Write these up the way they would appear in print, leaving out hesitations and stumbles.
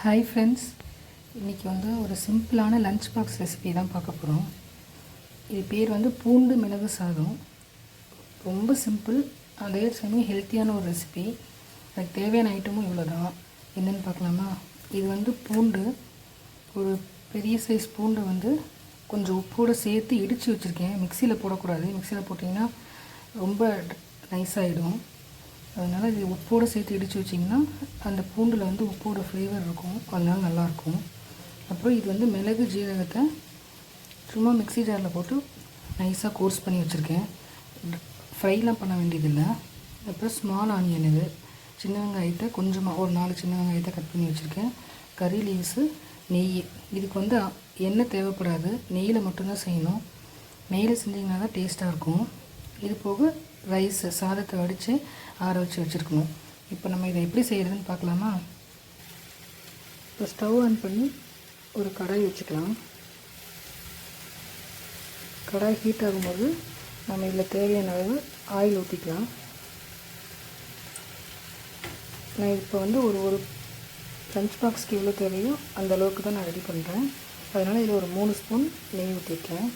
Hi friends, இன்றைக்கி ஒரு சிம்பிளான லஞ்ச் பாக்ஸ் ரெசிபி தான் பார்க்க போகிறோம். இது பேர் பூண்டு மிளகு சாதம். ரொம்ப சிம்பிள், அதே சமயம் ஹெல்த்தியான ஒரு ரெசிபி. அதுக்கு தேவையான ஐட்டமும் இவ்வளோ தான். என்னென்னு பார்க்கலாமா? இது பூண்டு, ஒரு பெரிய சைஸ் பூண்டை கொஞ்சம் உப்போடு சேர்த்து இடித்து வச்சுருக்கேன். மிக்சியில் போடக்கூடாது, மிக்சியில் போட்டிங்கன்னா ரொம்ப நைஸாகிடும். அதனால் இது உப்போடு சேர்த்து இடித்து வச்சிங்கன்னா அந்த பூண்டில் உப்போட ஃப்ளேவர் இருக்கும், அதனால் நல்லாயிருக்கும். அப்புறம் இது மிளகு ஜீரகத்தை சும்மா மிக்ஸி ஜாரில் போட்டு நைஸாக கோர்ஸ் பண்ணி வச்சுருக்கேன். ஃப்ரைலாம் பண்ண வேண்டியதில்லை. அப்புறம் ஸ்மால் ஆனியன், இது சின்ன வெங்காயத்தை கொஞ்சமாக ஒரு 4 சின்ன வெங்காயத்தை கட் பண்ணி வச்சுருக்கேன். கறி லீவ்ஸு, நெய். இதுக்கு எண்ணெய் தேவைப்படாது, நெய்யில் மட்டும்தான் செய்யணும். நெய்யில் செஞ்சிங்கன்னா தான் டேஸ்ட்டாக இருக்கும். இது போக ரைஸு, சாதத்தை வடித்து ஆற வச்சுருக்கணும். இப்போ நம்ம இதை எப்படி செய்கிறதுன்னு பார்க்கலாமா? இப்போ ஸ்டவ் ஆன் பண்ணி ஒரு கடாய் வச்சுக்கலாம். கடாய் ஹீட் ஆகும்போது நம்ம இதில் தேவையான அளவு ஆயில் ஊற்றிக்கலாம். நான் இப்போ ஒரு லஞ்ச் பாக்ஸ்க்கு எவ்வளோ தேவையோ அந்த அளவுக்கு தான் நான் ரெடி பண்ணுறேன். அதனால் இதில் ஒரு 3 ஸ்பூன் நெய் ஊற்றிருக்கேன்.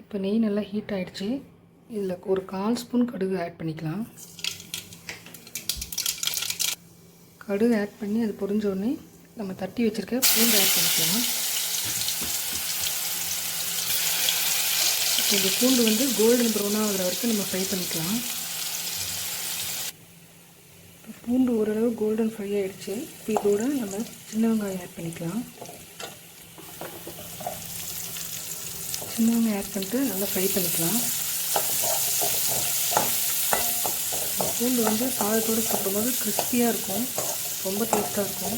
இப்போ நெய் நல்லா ஹீட் ஆகிடுச்சு. இதில் ஒரு 1/4 ஸ்பூன் கடுகு ஆட் பண்ணிக்கலாம். கடுகு ஆட் பண்ணி அது பொரிஞ்சோடனே நம்ம தட்டி வச்சுருக்க பூண்டு ஆட் பண்ணிக்கலாம். இப்போ இந்த பூண்டு கோல்டன் ப்ரௌனாக ஆகிற வரைக்கும் நம்ம ஃப்ரை பண்ணிக்கலாம். இப்போ பூண்டு ஓரளவு கோல்டன் ஃப்ரை ஆகிடுச்சு. இப்போ இதோட நம்ம சின்ன வெங்காயம் ஆட் பண்ணிக்கலாம். சின்ன வெங்காயம் ஆட் பண்ணிட்டு நல்லா ஃப்ரை பண்ணிக்கலாம். பூண்டு சாதத்தோடு சாப்பிடும்போது கிறிஸ்பியாக இருக்கும், ரொம்ப டேஸ்ட்டாக இருக்கும்.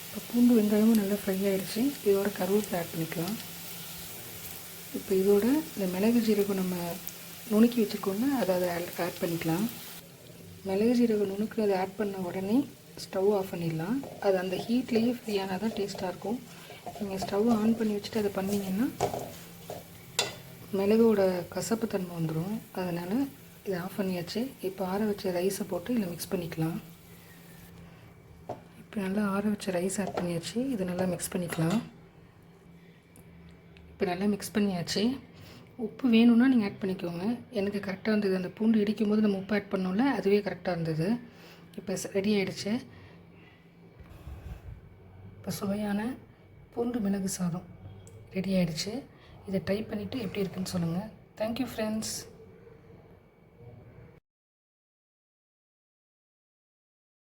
இப்போ பூண்டு வெங்காயமும் நல்லா ஃப்ரை ஆகிடுச்சு. இதோட கருவேப்பிலை ஆட் பண்ணிக்கலாம். இப்போ இதோட இந்த மிளகு ஜீரகம் நம்ம நுணுக்கி வச்சுருக்கோங்க, அதை ஆட் பண்ணிக்கலாம். மிளகு ஜீரகம் நுணுக்கு அதை ஆட் பண்ண உடனே ஸ்டவ் ஆஃப் பண்ணிடலாம். அது அந்த ஹீட்லேயே ஃப்ரீ ஆனால் தான் டேஸ்ட்டாக இருக்கும். நீங்கள் ஸ்டவ் ஆன் பண்ணி வச்சுட்டு அதை பண்ணிங்கன்னா மிளகோட கசப்பு தன்மை வந்துடும். அதனால் இதை ஆஃப் பண்ணியாச்சு. இப்போ ஆற வச்ச ரைஸை போட்டு இதில் மிக்ஸ் பண்ணிக்கலாம். இப்போ நல்லா ஆற வச்ச ரைஸ் ஆட் பண்ணியாச்சு. இதை நல்லா மிக்ஸ் பண்ணிக்கலாம். இப்போ நல்லா மிக்ஸ் பண்ணியாச்சு. உப்பு வேணும்னா நீங்கள் ஆட் பண்ணிக்கோங்க. எனக்கு கரெக்டாக இருந்தது. அந்த பூண்டு இடிக்கும் போது நம்ம உப்பு ஆட் பண்ணோம்ல, அதுவே கரெக்டாக இருந்தது. இப்போ ரெடி ஆகிடுச்சு. இப்போ சுவையான பூண்டு மிளகு சாதம் ரெடி ஆகிடுச்சு. இதை ட்ரை பண்ணிவிட்டு எப்படி இருக்குன்னு சொல்லுங்கள். Thank you friends.